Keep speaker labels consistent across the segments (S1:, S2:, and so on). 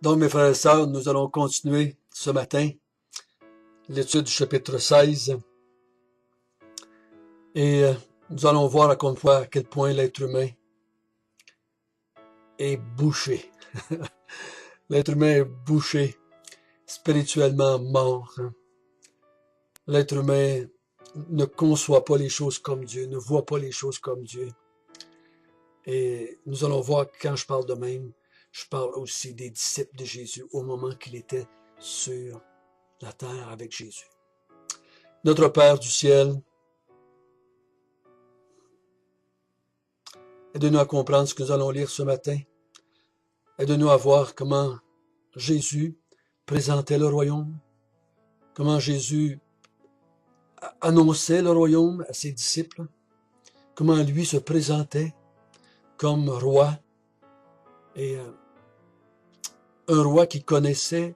S1: Donc, mes frères et sœurs, nous allons continuer ce matin l'étude du chapitre 16. Et nous allons voir encore une fois à quel point l'être humain est bouché. L'être humain est bouché, spirituellement mort. L'être humain ne conçoit pas les choses comme Dieu, ne voit pas les choses comme Dieu. Et nous allons voir que quand je parle de même, je parle aussi des disciples de Jésus au moment qu'il était sur la terre avec Jésus. Notre Père du ciel, aide-nous à comprendre ce que nous allons lire ce matin. Aide-nous à voir comment Jésus présentait le royaume, comment Jésus annonçait le royaume à ses disciples, comment lui se présentait comme roi, et un roi qui connaissait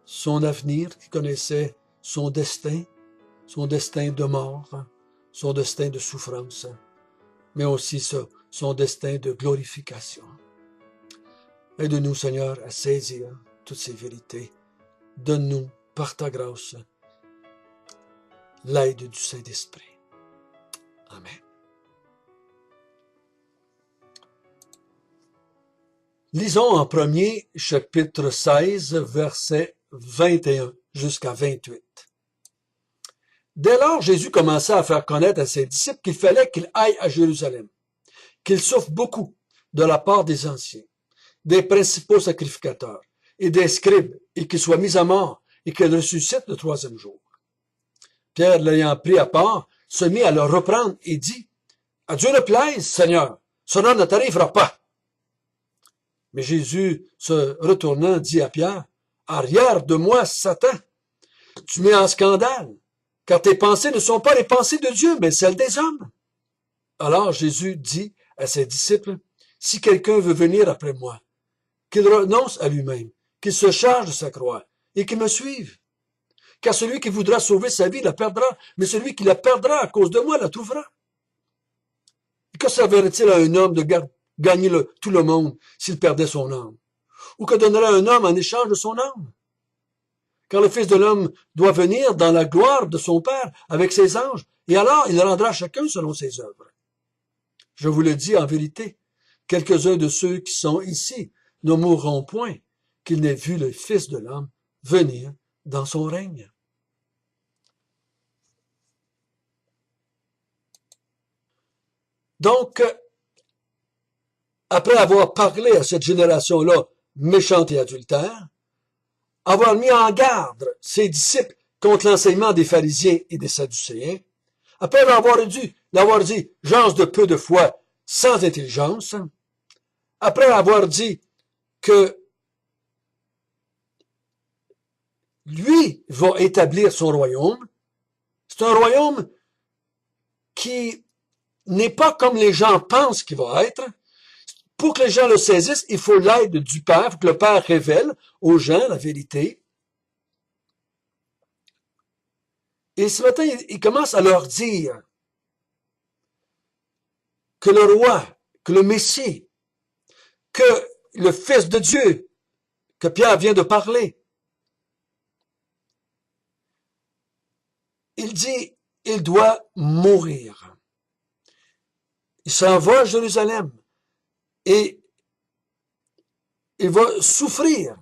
S1: son avenir, qui connaissait son destin de mort, son destin de souffrance, mais aussi son destin de glorification. Aide-nous, Seigneur, à saisir toutes ces vérités. Donne-nous, par ta grâce, l'aide du Saint-Esprit. Amen. Lisons en premier chapitre 16, versets 21 jusqu'à 28. Dès lors, Jésus commença à faire connaître à ses disciples qu'il fallait qu'il aille à Jérusalem, qu'il souffre beaucoup de la part des anciens, des principaux sacrificateurs et des scribes, et qu'il soit mis à mort et qu'il ressuscite le troisième jour. Pierre, l'ayant pris à part, se mit à le reprendre et dit, « À Dieu ne plaise, Seigneur, cela ne t'arrivera pas. » Mais Jésus, se retournant, dit à Pierre, « Arrière de moi, Satan, tu mets en scandale, car tes pensées ne sont pas les pensées de Dieu, mais celles des hommes. » Alors Jésus dit à ses disciples, « Si quelqu'un veut venir après moi, qu'il renonce à lui-même, qu'il se charge de sa croix et qu'il me suive. Car celui qui voudra sauver sa vie la perdra, mais celui qui la perdra à cause de moi la trouvera. Et que servirait-il à un homme de gagner tout le monde s'il perdait son âme? Ou que donnerait un homme en échange de son âme? Car le Fils de l'homme doit venir dans la gloire de son Père avec ses anges, et alors il rendra chacun selon ses œuvres. Je vous le dis en vérité, quelques-uns de ceux qui sont ici ne mourront point qu'ils n'aient vu le Fils de l'homme venir dans son règne. Donc, après avoir parlé à cette génération-là méchante et adultère, avoir mis en garde ses disciples contre l'enseignement des pharisiens et des sadducéens, après l'avoir dit, gens de peu de foi, sans intelligence, après avoir dit que lui va établir son royaume, c'est un royaume qui n'est pas comme les gens pensent qu'il va être. Pour que les gens le saisissent, il faut l'aide du Père, pour que le Père révèle aux gens la vérité. Et ce matin, il commence à leur dire que le roi, que le Messie, que le Fils de Dieu, que Pierre vient de parler, il dit, il doit mourir. Il s'en va à Jérusalem et il va souffrir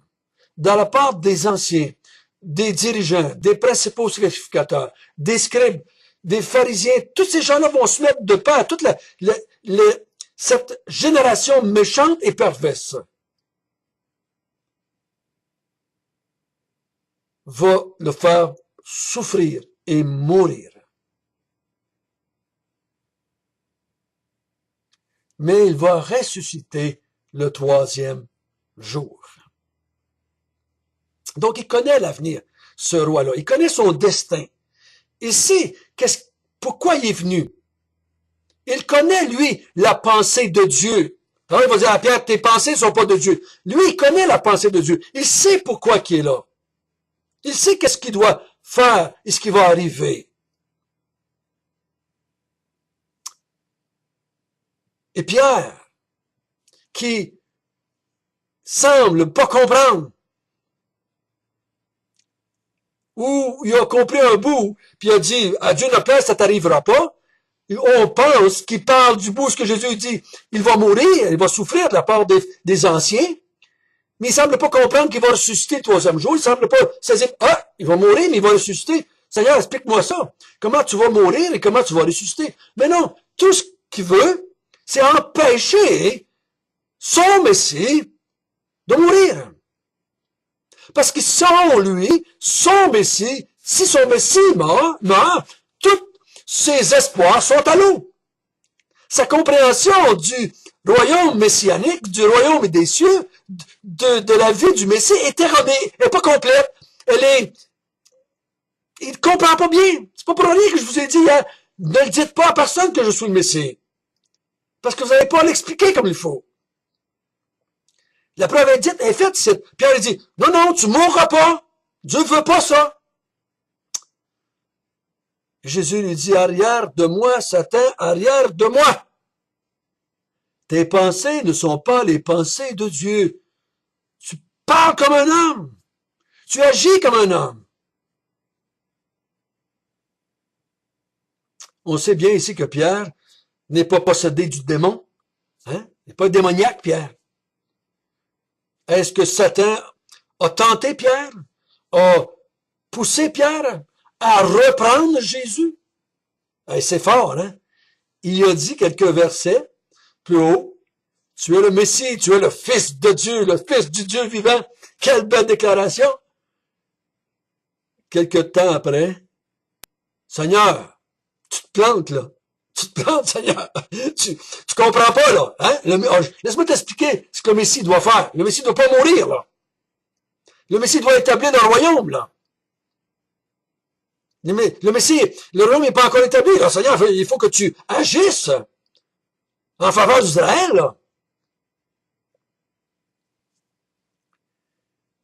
S1: de la part des anciens, des dirigeants, des principaux sacrificateurs, des scribes, des pharisiens. Tous ces gens-là vont se mettre de pair, toute cette génération méchante et perverse va le faire souffrir et mourir. Mais il va ressusciter le troisième jour. Donc, il connaît l'avenir, ce roi-là. Il connaît son destin. Il sait pourquoi il est venu. Il connaît, lui, la pensée de Dieu. Alors, il va dire à Pierre, tes pensées ne sont pas de Dieu. Lui, il connaît la pensée de Dieu. Il sait pourquoi il est là. Il sait qu'est-ce qu'il doit faire et ce qui va arriver. Et Pierre, qui semble pas comprendre où il a compris un bout, puis il a dit, à Dieu ne plaise, ça t'arrivera pas. Et on pense qu'il parle du bout, ce que Jésus dit, il va mourir, il va souffrir de la part des anciens, mais il semble pas comprendre qu'il va ressusciter le troisième jour, il semble pas saisir, ah, il va mourir, mais il va ressusciter. Seigneur, explique-moi ça. Comment tu vas mourir et comment tu vas ressusciter? Mais non, tout ce qu'il veut, c'est empêcher son Messie de mourir. Parce que sans lui, son Messie, si son Messie meurt, tous ses espoirs sont à l'eau. Sa compréhension du royaume messianique, du royaume des cieux, de la vie du Messie est erronée, elle n'est pas complète. Il ne comprend pas bien. C'est pas pour rien que je vous ai dit hier, ne le dites pas à personne que je suis le Messie. Parce que vous n'allez pas l'expliquer comme il faut. La preuve est dite, est faite. Pierre dit, non, non, tu mourras pas. Dieu ne veut pas ça. Jésus lui dit, arrière de moi, Satan, arrière de moi. Tes pensées ne sont pas les pensées de Dieu. Tu parles comme un homme. Tu agis comme un homme. On sait bien ici que Pierre n'est pas possédé du démon. Hein? Il n'est pas démoniaque, Pierre. Est-ce que Satan a tenté Pierre? A poussé Pierre à reprendre Jésus? Et c'est fort, hein? Il a dit quelques versets plus haut. Tu es le Messie, tu es le Fils de Dieu, le Fils du Dieu vivant. Quelle belle déclaration! Quelque temps après, Seigneur, tu te plantes, là. Tu te plantes, Seigneur. Tu comprends pas, là. Hein? Laisse-moi t'expliquer ce que le Messie doit faire. Le Messie ne doit pas mourir, là. Le Messie doit établir le royaume, là. Le Messie, le royaume n'est pas encore établi, là. Seigneur, il faut que tu agisses en faveur d'Israël, là.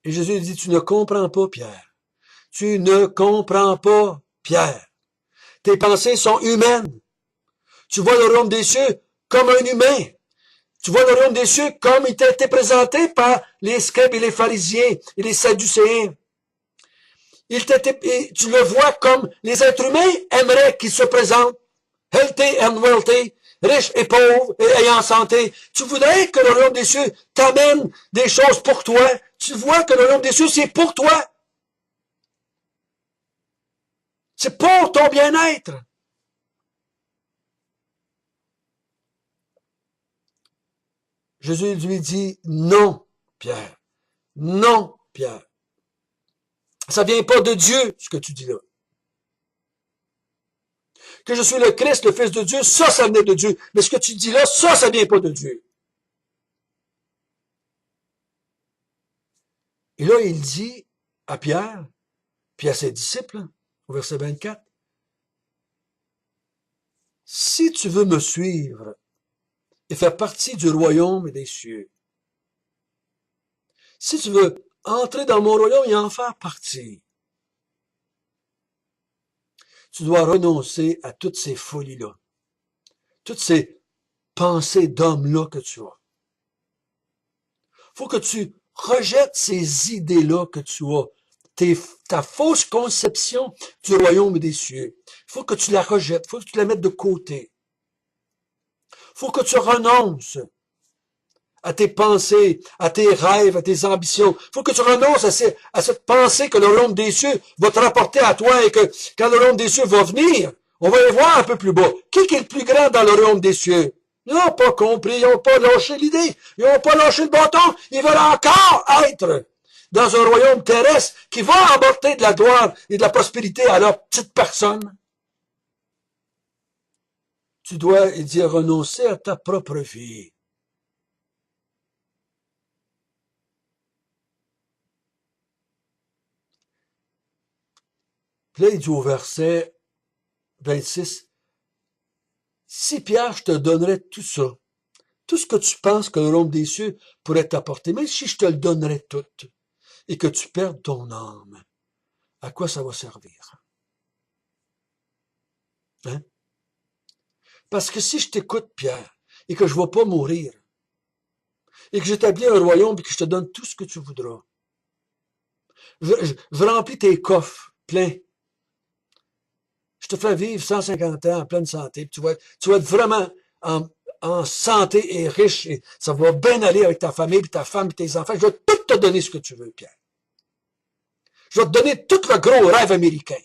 S1: Et Jésus dit, tu ne comprends pas, Pierre. Tu ne comprends pas, Pierre. Tes pensées sont humaines. Tu vois le royaume des cieux comme un humain. Tu vois le royaume des cieux comme il t'a été présenté par les scribes et les pharisiens et les sadducéens. Tu le vois comme les êtres humains aimeraient qu'il se présente. Healthy and wealthy, riche et pauvre et ayant santé. Tu voudrais que le royaume des cieux t'amène des choses pour toi. Tu vois que le royaume des cieux, c'est pour toi. C'est pour ton bien-être. Jésus lui dit, non, Pierre. Non, Pierre. Ça vient pas de Dieu, ce que tu dis là. Que je suis le Christ, le Fils de Dieu, ça venait de Dieu. Mais ce que tu dis là, ça vient pas de Dieu. Et là, il dit à Pierre, puis à ses disciples, au verset 24, si tu veux me suivre et faire partie du royaume des cieux, si tu veux entrer dans mon royaume et en faire partie, tu dois renoncer à toutes ces folies-là, toutes ces pensées d'homme-là que tu as. Faut que tu rejettes ces idées-là que tu as, ta fausse conception du royaume des cieux. Faut que tu la rejettes, faut que tu la mettes de côté. Faut que tu renonces à tes pensées, à tes rêves, à tes ambitions. Faut que tu renonces à cette pensée que le royaume des cieux va te rapporter à toi et que quand le royaume des cieux va venir, on va les voir un peu plus bas. Qui est le plus grand dans le royaume des cieux? Ils n'ont pas compris, ils n'ont pas lâché l'idée, ils n'ont pas lâché le bâton, ils veulent encore être dans un royaume terrestre qui va apporter de la gloire et de la prospérité à leur petite personne. Tu dois, il dit, renoncer à ta propre vie. Puis là, il dit au verset 26, si Pierre, je te donnerais tout ça, tout ce que tu penses que le royaume des cieux pourrait t'apporter, même si je te le donnerais tout, et que tu perdes ton âme, à quoi ça va servir? Hein? Parce que si je t'écoute, Pierre, et que je ne vais pas mourir, et que j'établis un royaume et que je te donne tout ce que tu voudras, je remplis tes coffres, plein. Je te fais vivre 150 ans en pleine santé. Puis tu vas être vraiment en santé et riche. Et ça va bien aller avec ta famille, puis ta femme, puis tes enfants. Je vais tout te donner ce que tu veux, Pierre. Je vais te donner tout le gros rêve américain.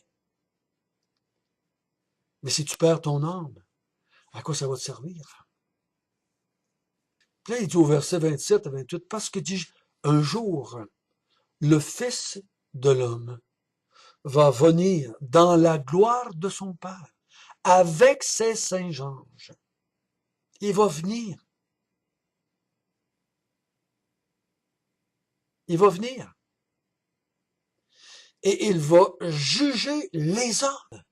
S1: Mais si tu perds ton âme, à quoi ça va te servir? Puis là, il dit au verset 27 à 28, parce que dit, un jour, le Fils de l'homme va venir dans la gloire de son Père, avec ses saints anges. Il va venir. Il va venir. Et il va juger les hommes.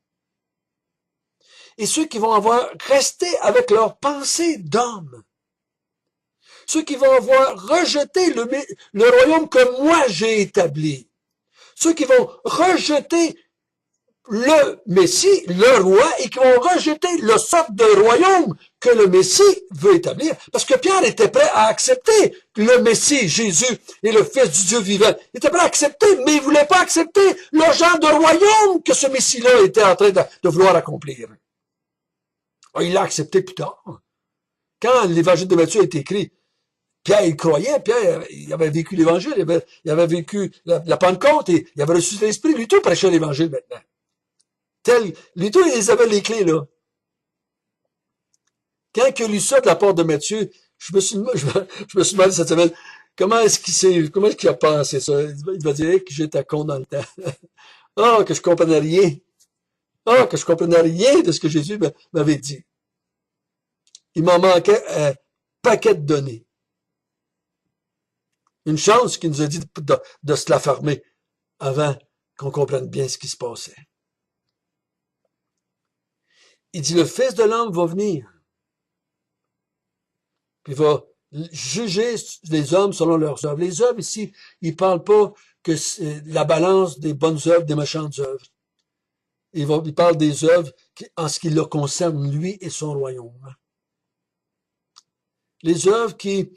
S1: Et ceux qui vont avoir resté avec leurs pensées d'hommes. Ceux qui vont avoir rejeté le royaume que moi j'ai établi. Ceux qui vont rejeter le Messie, le roi, et qui vont rejeter le sorte de royaume que le Messie veut établir. Parce que Pierre était prêt à accepter le Messie, Jésus, et le Fils du Dieu vivant. Il était prêt à accepter, mais il voulait pas accepter le genre de royaume que ce Messie-là était en train de vouloir accomplir. Il l'a accepté plus tard. Quand l'évangile de Matthieu a été écrit, Pierre, il croyait, Pierre, il avait vécu l'évangile, il avait vécu la Pentecôte, et il avait reçu l'Esprit, lui tout prêchait l'évangile maintenant. Lui tout, ils avaient les clés, là. Quand il a lu ça de la part de Matthieu, je me suis demandé cette semaine, comment est-ce qu'il a pensé ça? Il va dire que j'étais con dans le temps. Ah, que je comprenais rien. Ah, que je comprenais rien de ce que Jésus m'avait dit. Il m'en manquait un paquet de données. Une chance qu'il nous a dit de se la fermer avant qu'on comprenne bien ce qui se passait. Il dit, le Fils de l'homme va venir. Puis il va juger les hommes selon leurs œuvres. Les œuvres, ici, il parle pas que c'est la balance des bonnes œuvres, des méchantes œuvres. Il parle des œuvres en ce qui le concerne, lui et son royaume. Les œuvres qui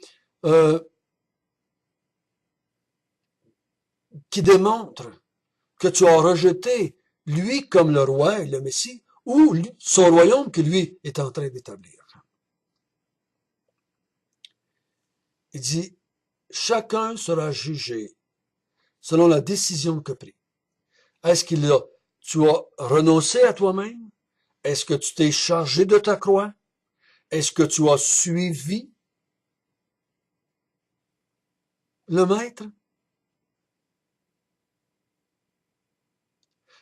S1: démontrent que tu as rejeté lui comme le roi et le Messie, ou son royaume que lui est en train d'établir. Il dit, chacun sera jugé selon la décision que prit. Est-ce tu as renoncé à toi-même? Est-ce que tu t'es chargé de ta croix? Est-ce que tu as suivi le Maître?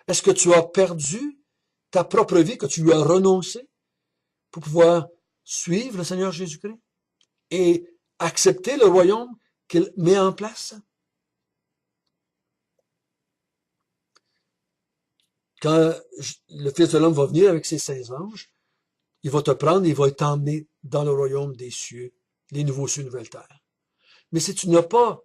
S1: Est-ce que tu as perdu ta propre vie, que tu lui as renoncé pour pouvoir suivre le Seigneur Jésus-Christ et accepter le royaume qu'il met en place? Quand le Fils de l'homme va venir avec ses saints anges, il va te prendre et il va t'emmener dans le royaume des cieux, les nouveaux cieux, nouvelles terres. Mais si tu n'as pas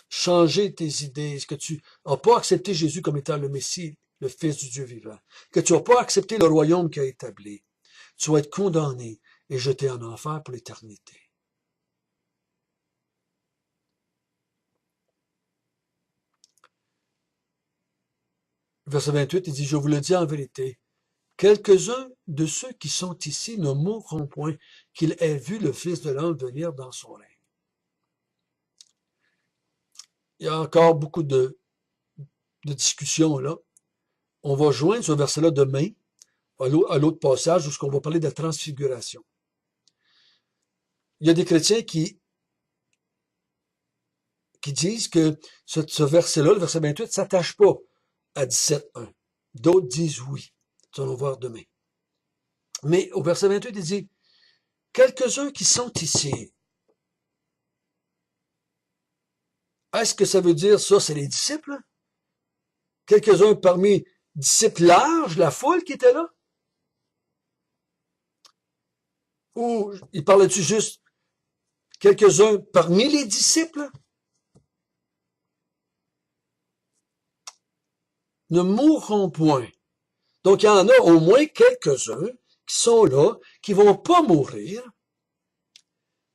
S1: changé tes idées, que tu n'as pas accepté Jésus comme étant le Messie, le Fils du Dieu vivant, que tu n'as pas accepté le royaume qu'il a établi, tu vas être condamné et jeté en enfer pour l'éternité. Verset 28, il dit, je vous le dis en vérité, quelques-uns de ceux qui sont ici ne mourront point qu'ils aient vu le Fils de l'homme venir dans son règne. Il y a encore beaucoup de discussions là. On va joindre ce verset-là demain à l'autre passage où on va parler de la transfiguration. Il y a des chrétiens qui disent que ce verset-là, le verset 28, ne s'attache pas à 17.1. D'autres disent oui. Ça, on va voir demain. Mais au verset 28, il dit, quelques-uns qui sont ici. Est-ce que ça veut dire ça, c'est les disciples? Quelques-uns parmi disciples larges, la foule qui était là? Ou il parlait-tu juste quelques-uns parmi les disciples? Ne mourront point. Donc, il y en a au moins quelques-uns qui sont là, qui vont pas mourir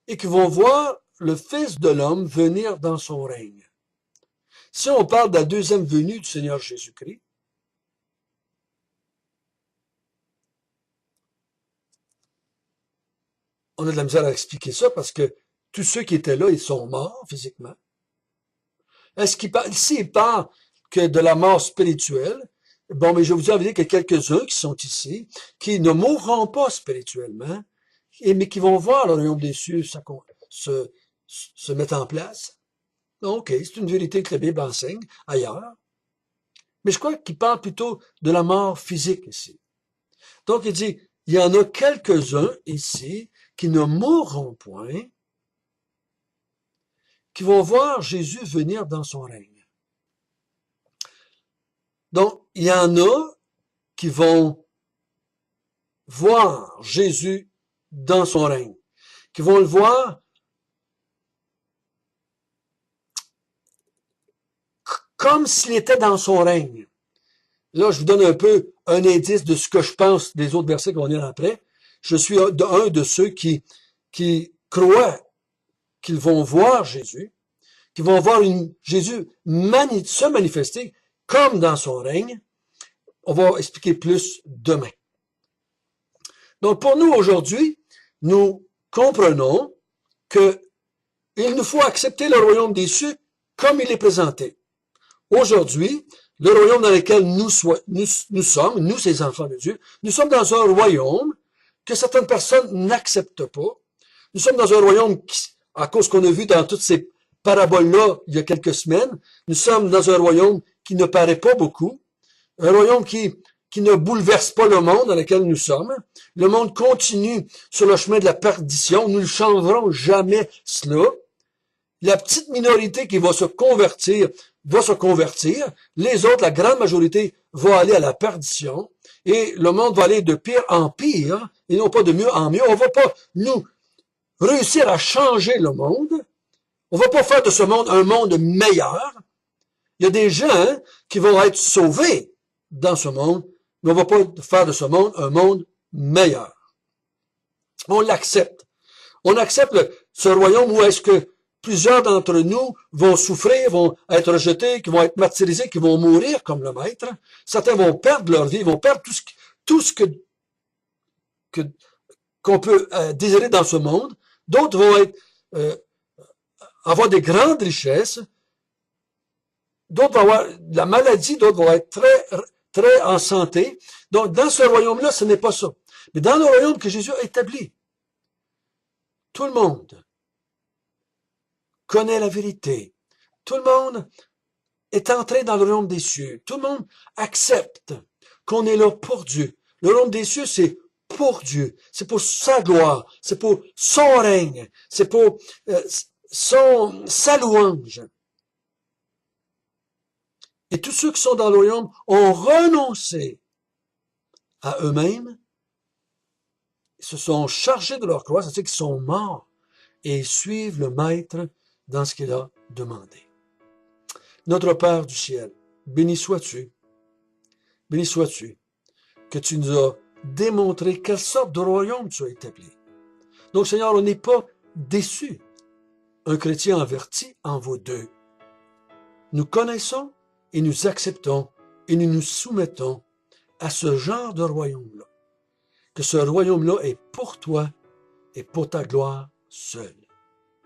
S1: et qui vont voir le Fils de l'homme venir dans son règne. Si on parle de la deuxième venue du Seigneur Jésus-Christ, on a de la misère à expliquer ça parce que tous ceux qui étaient là, ils sont morts physiquement. Est-ce qu'il parle, s'il parle que de la mort spirituelle, bon, mais je vous avais dit qu'il y a quelques-uns qui sont ici, qui ne mourront pas spirituellement, mais qui vont voir le royaume des cieux se mettre en place. OK, c'est une vérité que la Bible enseigne ailleurs. Mais je crois qu'il parle plutôt de la mort physique ici. Donc, il dit, il y en a quelques-uns ici qui ne mourront point, qui vont voir Jésus venir dans son règne. Donc, il y en a qui vont voir Jésus dans son règne, qui vont le voir comme s'il était dans son règne. Là, je vous donne un peu un indice de ce que je pense des autres versets qu'on va lire après. Je suis un de ceux qui croient qu'ils vont voir Jésus, qui vont voir Jésus se manifester comme dans son règne. On va expliquer plus demain. Donc, pour nous, aujourd'hui, nous comprenons que il nous faut accepter le royaume des cieux comme il est présenté. Aujourd'hui, le royaume dans lequel nous sommes, nous, ces enfants de Dieu, nous sommes dans un royaume que certaines personnes n'acceptent pas. Nous sommes dans un royaume qui, à cause qu'on a vu dans toutes ces paraboles-là il y a quelques semaines, nous sommes dans un royaume qui ne paraît pas beaucoup, un royaume qui ne bouleverse pas le monde dans lequel nous sommes. Le monde continue sur le chemin de la perdition. Nous ne changerons jamais cela. La petite minorité qui va se convertir. Les autres, la grande majorité, vont aller à la perdition. Et le monde va aller de pire en pire, et non pas de mieux en mieux. On ne va pas, nous, réussir à changer le monde. On ne va pas faire de ce monde un monde meilleur. Il y a des gens qui vont être sauvés dans ce monde, mais on ne va pas faire de ce monde un monde meilleur. On l'accepte. On accepte ce royaume où est-ce que plusieurs d'entre nous vont souffrir, vont être rejetés, qui vont être martyrisés, qui vont mourir comme le maître. Certains vont perdre leur vie, vont perdre tout ce qu'on peut désirer dans ce monde. D'autres vont avoir des grandes richesses. D'autres vont avoir de la maladie, d'autres vont être très en santé. Donc, dans ce royaume-là, ce n'est pas ça. Mais dans le royaume que Jésus a établi, tout le monde connaît la vérité. Tout le monde est entré dans le royaume des cieux. Tout le monde accepte qu'on est là pour Dieu. Le royaume des cieux, c'est pour Dieu. C'est pour sa gloire. C'est pour son règne. C'est pour sa louange. Et tous ceux qui sont dans le royaume ont renoncé à eux-mêmes, ils se sont chargés de leur croix, c'est-à-dire qu'ils sont morts et ils suivent le Maître dans ce qu'il a demandé. Notre Père du ciel, béni sois-tu, que tu nous as démontré quelle sorte de royaume tu as établi. Donc Seigneur, on n'est pas déçus. Un chrétien averti en vaut deux. Nous connaissons et nous acceptons et nous nous soumettons à ce genre de royaume-là. Que ce royaume-là est pour toi et pour ta gloire seule.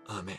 S1: Amen.